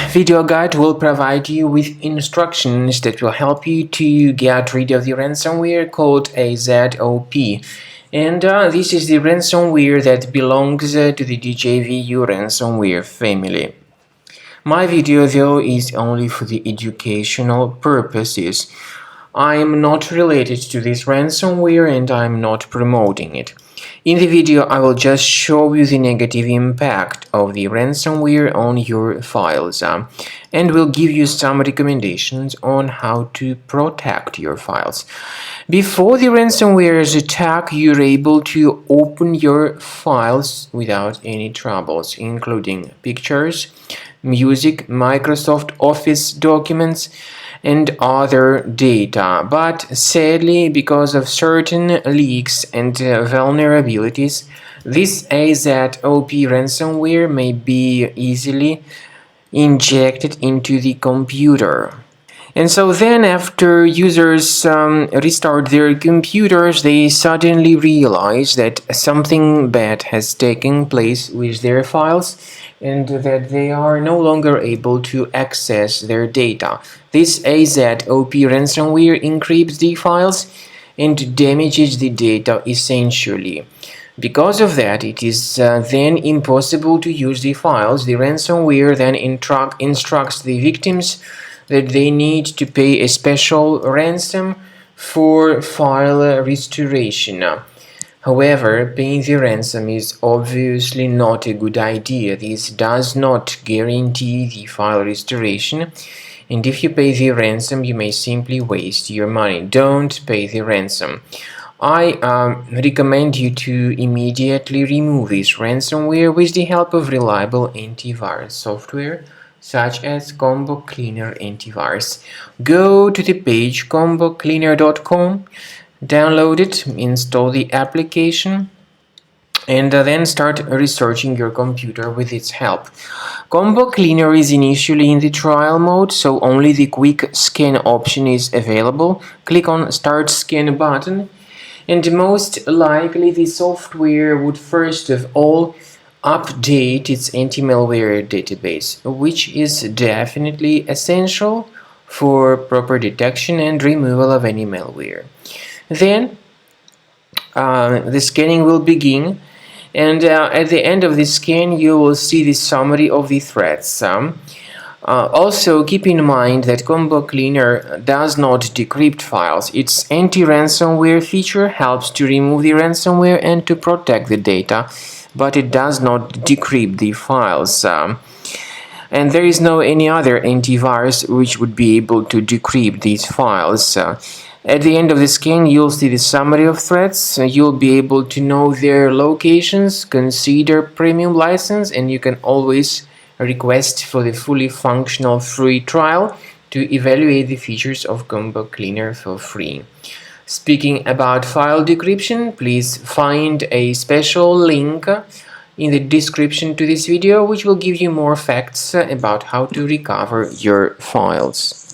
video guide will provide you with instructions that will help you to get rid of the ransomware called Azop. And this is the ransomware that belongs to the DJVU ransomware family. My video though is only for the educational purposes. I am not related to this ransomware and I am not promoting it. In the video I will just show you the negative impact of the ransomware on your files and will give you some recommendations on how to protect your files. Before the ransomware's attack, you're able to open your files without any troubles, including pictures, music, Microsoft Office documents, and other data. But sadly, because of certain leaks and vulnerabilities, this Azop ransomware may be easily injected into the computer. And so then after users restart their computers, they suddenly realize that something bad has taken place with their files and that they are no longer able to access their data. This Azop ransomware encrypts the files and damages the data essentially. Because of that, it is then impossible to use the files. The ransomware then instructs the victims that they need to pay a special ransom for file restoration. However, paying the ransom is obviously not a good idea. This does not guarantee the file restoration, and if you pay the ransom, you may simply waste your money. Don't pay the ransom. I recommend you to immediately remove this ransomware with the help of reliable antivirus software such as Combo Cleaner Antivirus. Go to the page combocleaner.com, download it, install the application, and then start researching your computer with its help. Combo Cleaner is initially in the trial mode, so only the quick scan option is available. Click on Start Scan button, and most likely the software would first of all update its anti-malware database, which is definitely essential for proper detection and removal of any malware. Then the scanning will begin, and at the end of the scan you will see the summary of the threats. Also keep in mind that Combo Cleaner does not decrypt files. Its anti-ransomware feature helps to remove the ransomware and to protect the data, but it does not decrypt the files. And there is no any other antivirus which would be able to decrypt these files. At the end of the scan, you'll see the summary of threats. You'll be able to know their locations, consider premium license, and you can always request for the fully functional free trial to evaluate the features of Combo Cleaner for free. Speaking about file decryption, please find a special link in the description to this video which will give you more facts about how to recover your files.